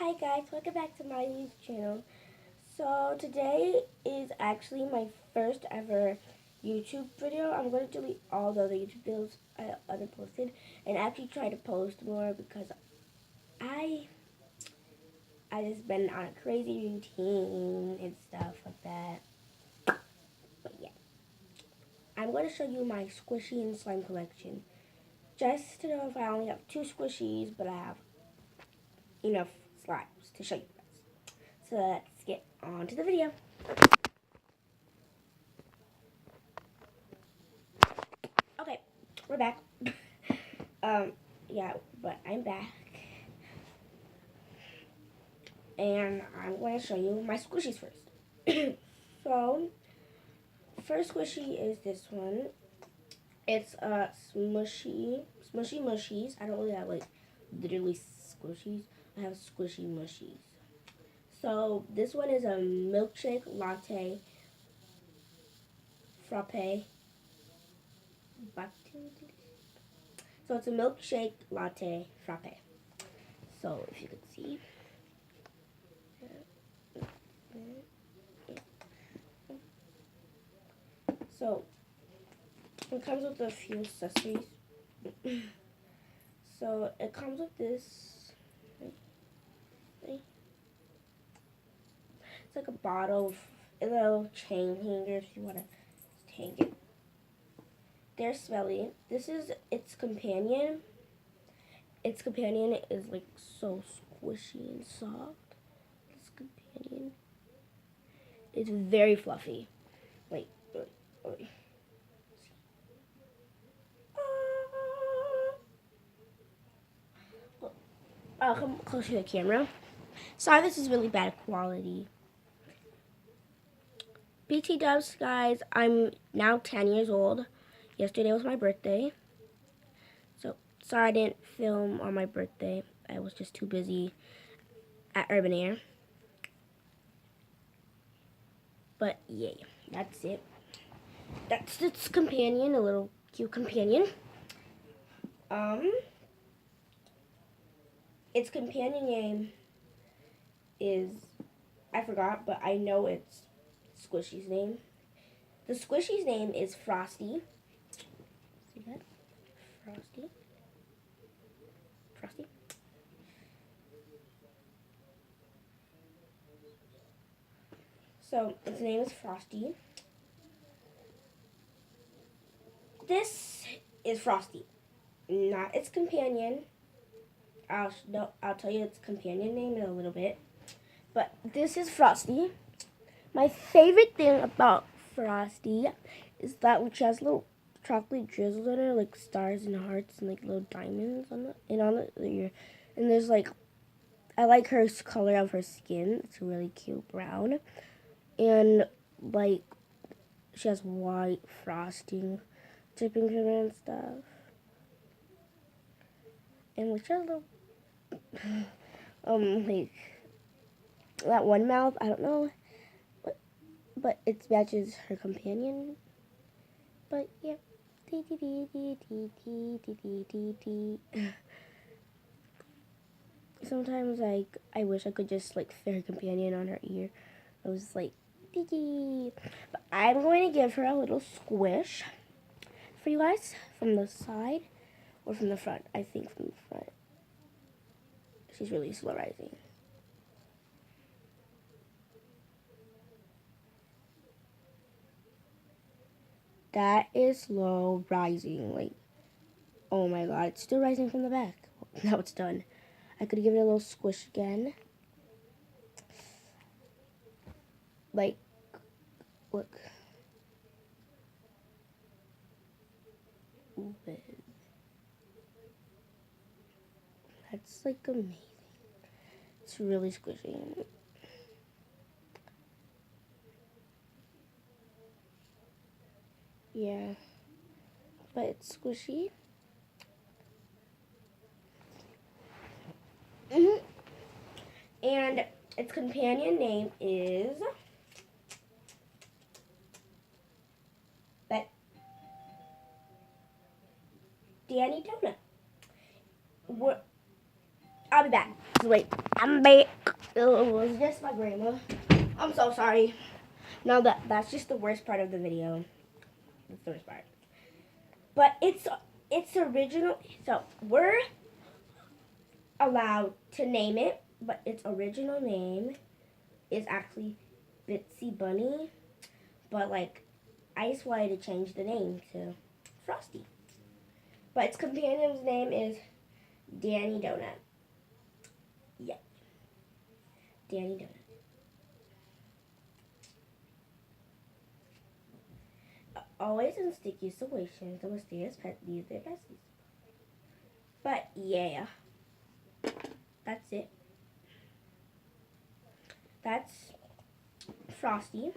Hi guys, welcome back to my YouTube channel. So today is actually my first ever YouTube video. I'm going to delete all the other YouTube videos I posted and actually try to post more because I just been on a crazy routine and stuff like that. But yeah, I'm going to show you my squishy and slime collection. Just to know if I only have 2 squishies, but I have enough slimes to show you guys. So let's get on to the video. Okay, we're back. Yeah, but I'm back. And I'm going to show you my squishies first. So, first squishy is this one. It's smushy mushies. I don't really have like literally squishies. I have squishy mushies. So, this one is a milkshake latte frappe. So, it's a milkshake latte frappe. So, if you could see. So, it comes with a few accessories. So, it comes with this. It's like a bottle of a little chain hanger if you want to hang it. They're smelly. This is its companion. Its companion is like so squishy and soft. This companion is very fluffy. Wait. Come closer to the camera. Sorry, this is really bad quality. BT Dubs, guys, I'm now 10 years old. Yesterday was my birthday. So, sorry I didn't film on my birthday. I was just too busy at Urban Air. But, yeah, that's it. That's its companion, a little cute companion. Its companion name is, I forgot, but I know it's Squishy's name. The Squishy's name is Frosty. See that? Frosty. Frosty. So, its name is Frosty. This is Frosty, not its companion. I'll tell you its companion name in a little bit. But this is Frosty. My favorite thing about Frosty is that she has little chocolate drizzles on her, like stars and hearts and like little diamonds on the ear. And there's like, I like her color of her skin. It's really cute brown. And like, she has white frosting dripping from her and stuff. And like, she has little, like, that one mouth, I don't know. But it matches her companion. But yeah. Sometimes like I wish I could just like fit her companion on her ear. I was like, but I'm going to give her a little squish for you guys from the side or from the front. I think from the front. She's really slow rising. That is slow rising. Like, oh my god, it's still rising from the back. Now it's done. I could give it a little squish again. Like, look. That's like amazing. It's really squishy. Yeah. But it's squishy. And its companion name is Danny Donut. I'll be back. wait, I'm back. It was just my grandma. I'm so sorry. No, that's just the worst part of the video. That's the worst part. But it's original. So we're allowed to name it, but its original name is actually Bitsy Bunny. But like, I just wanted to change the name to Frosty. But its companion's name is Danny Donut. Yeah, Danny Donut. Always in sticky situations, the mysterious pet leaves their besties. But yeah, that's it. That's Frosty.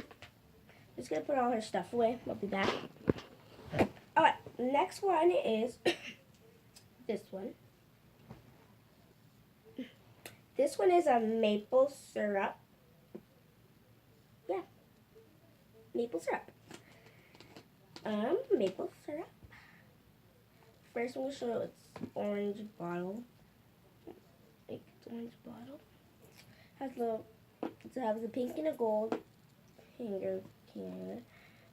Just gonna put all her stuff away. I'll be back. Alright, next one is this one. This one is a maple syrup. Yeah, maple syrup. Maple syrup. First, I'm gonna show its orange bottle. Like, it's orange bottle. It has a pink and a gold hanger can.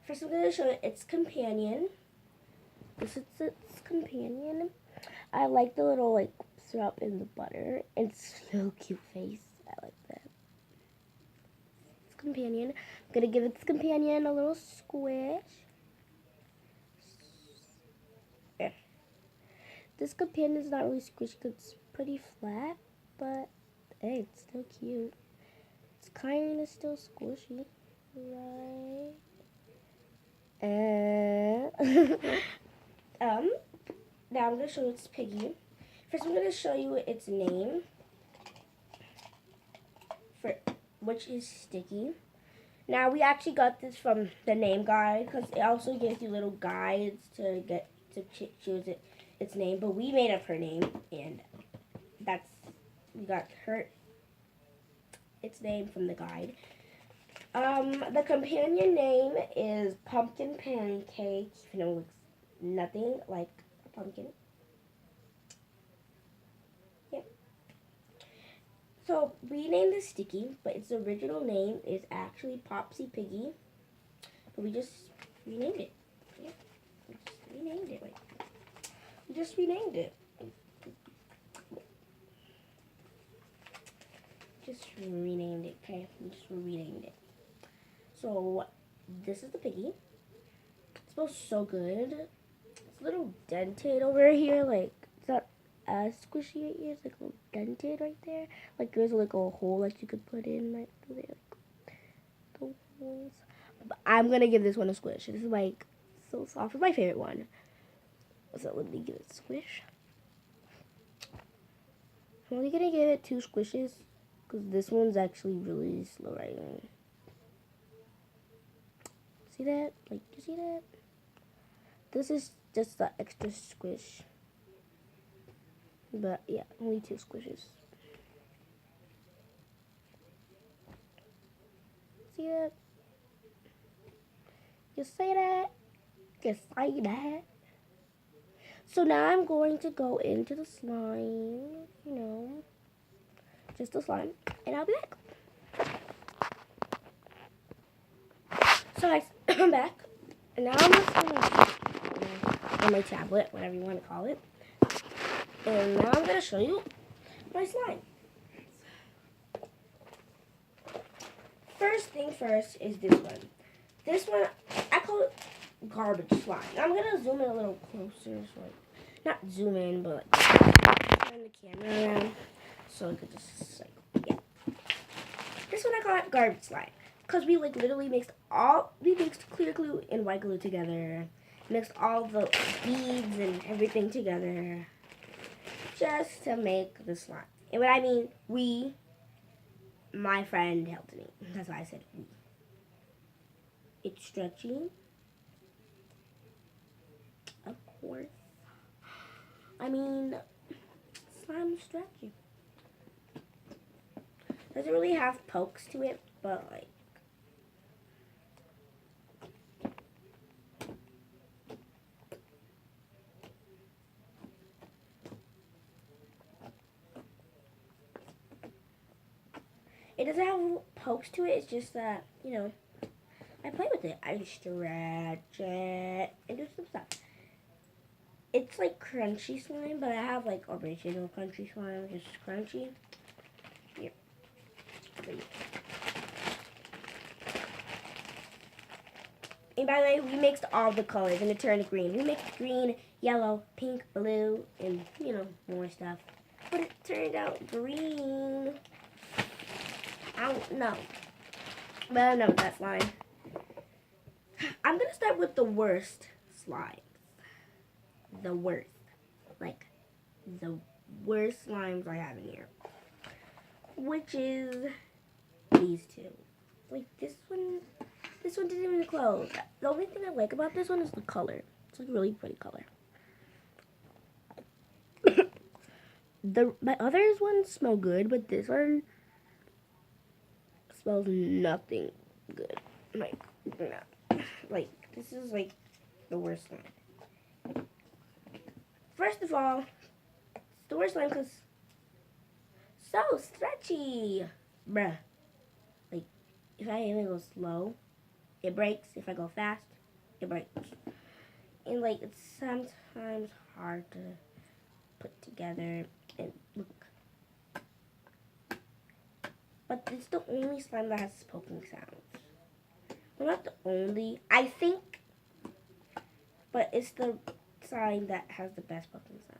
First, I'm gonna show its companion. This is its companion. I like the little like syrup in the butter. It's so cute face. I like that. Its companion. I'm gonna give its companion a little squish. This companion's not really squishy because it's pretty flat, but hey, it's still cute. It's kind of still squishy, right? Now I'm gonna show you its piggy. First, I'm gonna show you its name, which is Sticky. Now we actually got this from the name guide because it also gives you little guides to get to choose its name. But we made up her name, and we got its name from the guide. The companion name is Pumpkin Pancake. Even though it looks nothing like a pumpkin. Yep. So we named this Sticky, but its original name is actually Popsy Piggy. But we just renamed it. Yeah. We just renamed it. Wait. We just renamed it. Just renamed it. Okay. We just renamed it. So this is the piggy. It smells so good. It's a little dented over here. Like, it's not as squishy right here. It's like a little dented right there. Like there's like a hole that you could put in right through there. Like the holes. But I'm gonna give this one a squish. This is like so soft. It's my favorite one. So let me give it a squish. I'm only gonna give it 2 squishes because this one's actually really slow right now. See that? Like, you see that? This is just the extra squish. But yeah, only 2 squishes. See that? You say that? You say that? So now I'm going to go into the slime, you know, just the slime, and I'll be back. So guys, I'm back, and now I'm just gonna on my tablet, whatever you want to call it, and now I'm gonna show you my slime. First thing first is this one. This one, I call it garbage slime. Now I'm gonna zoom in a little closer, so like, not zoom in, but like turn the camera around so I could just like, yeah. This one I call it garbage slime because we like literally mixed clear glue and white glue together, mixed all the beads and everything together just to make the slime. And what I mean, my friend helped me. That's why I said we. It's stretchy. Of course. I mean, slime is stretchy. Doesn't really have pokes to it, but like. It doesn't have pokes to it. It's just that, you know, I play with it. I stretch it and do some stuff. It's like crunchy slime, but I have like original crunchy slime, just crunchy. Here. And by the way, we mixed all the colors and it turned green. We mixed green, yellow, pink, blue, and, you know, more stuff. But it turned out green. I don't know. But I don't know that slime. I'm going to start with the worst slime. The worst. Like, the worst slimes I have in here. Which is these two. Like, this one didn't even close. The only thing I like about this one is the color. It's like a really pretty color. My other ones smell good, but this one smells nothing good. Like, no. Like, this is like the worst one. First of all, it's the worst one because so stretchy. Bruh. Like, if I even go slow, it breaks. If I go fast, it breaks. And like, it's sometimes hard to put together and look. But it's the only slime that has poking sounds. Well, not the only, I think, but it's the slime that has the best poking sounds.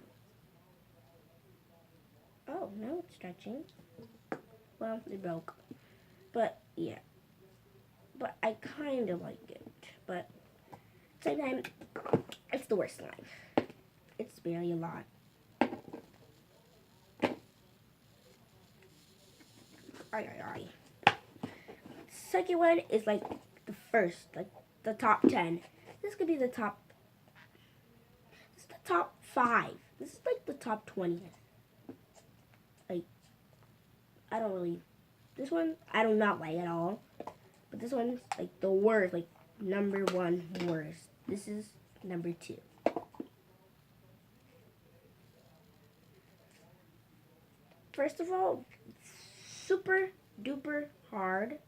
Oh, now it's stretching. Well, it broke. But, yeah. But I kind of like it. But, same time, it's the worst slime. It's barely a lot. Second one is like the first, like the top 10. This could be the top. This is the top 5. This is like the top 20. Like, I don't really. This one I do not like at all. But this one's like the worst, like number 1 worst. This is number 2. First of all, super duper hard.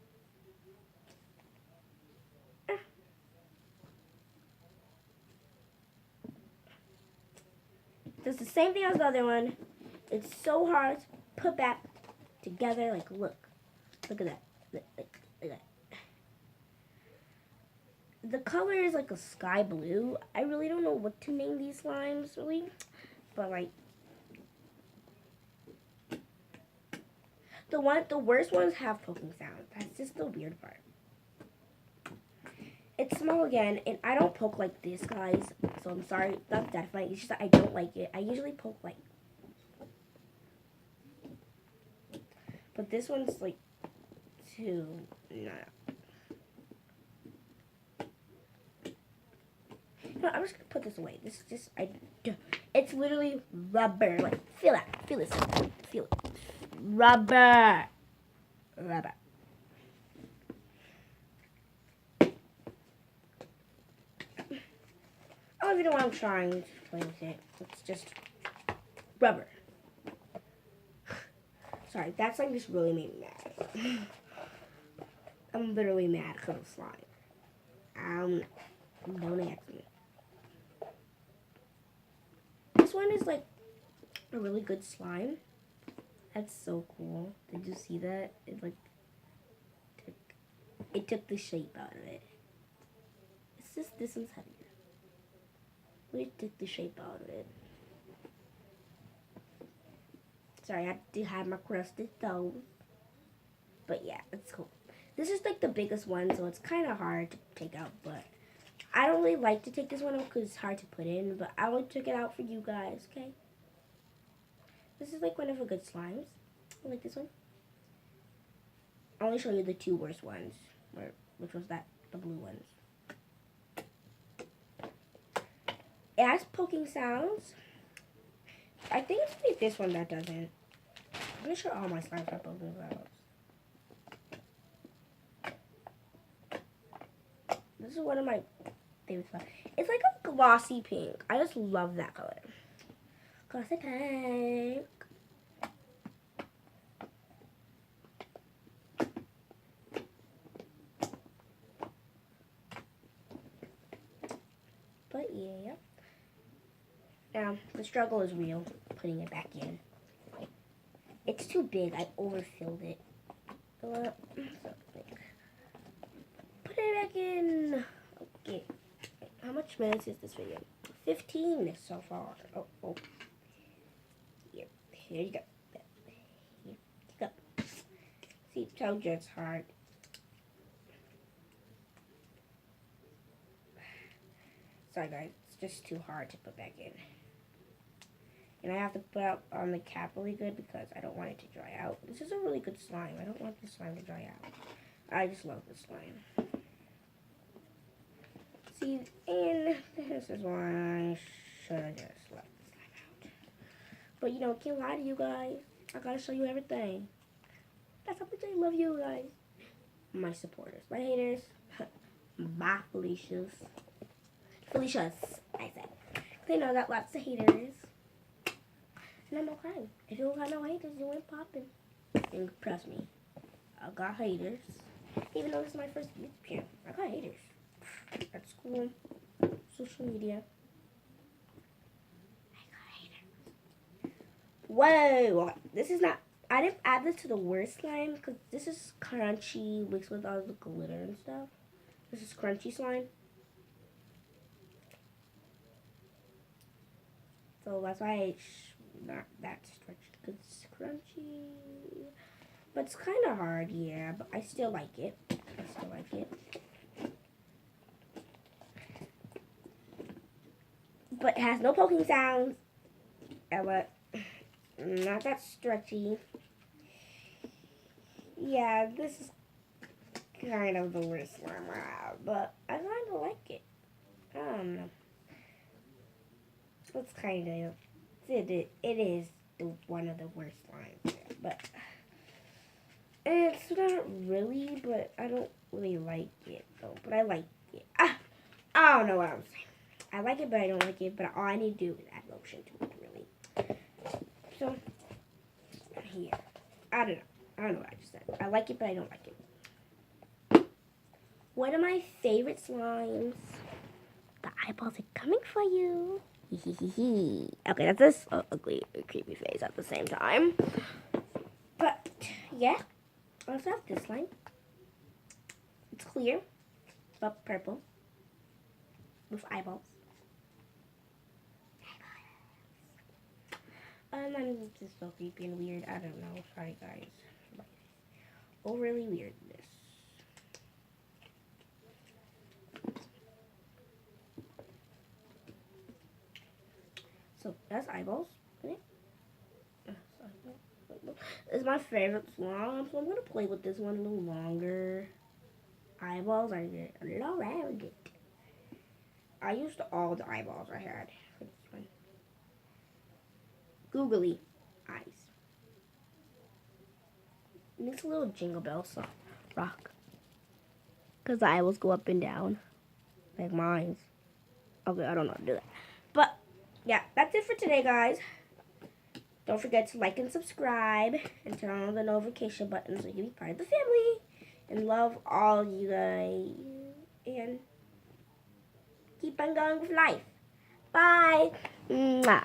Does the same thing as the other one. It's so hard to put back together. Like, look at that. Look at that. The color is like a sky blue. I really don't know what to name these slimes, really. But, like, the worst ones have poking sounds. That's just the weird part. It's small again, and I don't poke like this, guys. So I'm sorry, not that funny. It's just that I don't like it. I usually poke like, but this one's like too. No. No, I'm just gonna put this away. This is just it's literally rubber. Like, feel it. Feel this. Feel it. Rubber. Rubber. I don't even know what I'm trying to explain with it. It's just rubber. Sorry, that slime just really made me mad. I'm literally mad because of slime. Don't ask me. This one is like a really good slime. That's so cool. Did you see that? It like took the shape out of it. It's just this one's heavier. We took the shape out of it. Sorry, I do have my crusted toes. But yeah, it's cool. This is like the biggest one, so it's kind of hard to take out. But I don't really like to take this one out because it's hard to put in. But I will take it out for you guys, okay? This is like one of the good slimes. I like this one. I'll only show you the 2 worst ones. Which was the blue ones. It has poking sounds. I think it's only this one that doesn't. I'm pretty sure all my slimes have poking sounds. This is one of my favorite slimes. It's like a glossy pink. I just love that color. Glossy pink. But yeah. The struggle is real, putting it back in. It's too big, I overfilled it. So, put it back in. Okay. How much minutes is this video? 15 so far. Oh. Here you go. Here you go. See, told you it's hard. Sorry guys, it's just too hard to put back in. And I have to put out on the cap really good because I don't want it to dry out. This is a really good slime. I don't want the slime to dry out. I just love the slime. See, and this is why I should have just let the slime out. But you know, can't lie to you guys. I gotta show you everything. That's how much I love you guys. My supporters. My haters. Bye, Felicias. Felicias, I said. They know that lots of haters. And I'm not crying. If you don't got no haters, you ain't popping. And trust me, I got haters. Even though this is my first YouTube channel, I got haters. At school, social media. I got haters. Whoa! This is not... I didn't add this to the worst slime because this is crunchy mixed with all the glitter and stuff. This is crunchy slime. So that's why it's not that stretched because it's crunchy. But it's kind of hard, yeah. But I still like it. But it has no poking sounds. But not that stretchy. Yeah, this is kind of the worst slime I have. But I kind of like it. I don't know. It's kind of... It is one of the worst slimes. But... It's not really, but I don't really like it, though. But I like it. I don't know what I'm saying. I like it, but I don't like it. But all I need to do is add lotion to it, really. So, here. I don't know what I just said. I like it, but I don't like it. One of my favorite slimes. The eyeballs are coming for you. Okay, that's this ugly, creepy face at the same time. But, yeah. I also have this slime. It's clear, but purple, with eyeballs. I'm just so creepy and weird. I don't know. Sorry, guys. Overly weirdness. So that's eyeballs. Okay. It's my favorite slime, so I'm gonna play with this one a little longer. Eyeballs are good. A little rounded. I used all the eyeballs I had for this one. Googly eyes. It makes a little jingle bell song. Rock. Because the eyeballs go up and down. Like mine. Okay, I don't know how to do that. But, yeah, that's it for today, guys. Don't forget to like and subscribe and turn on the notification button so you can be part of the family. And love all you guys. And keep on going with life. Bye. Mwah.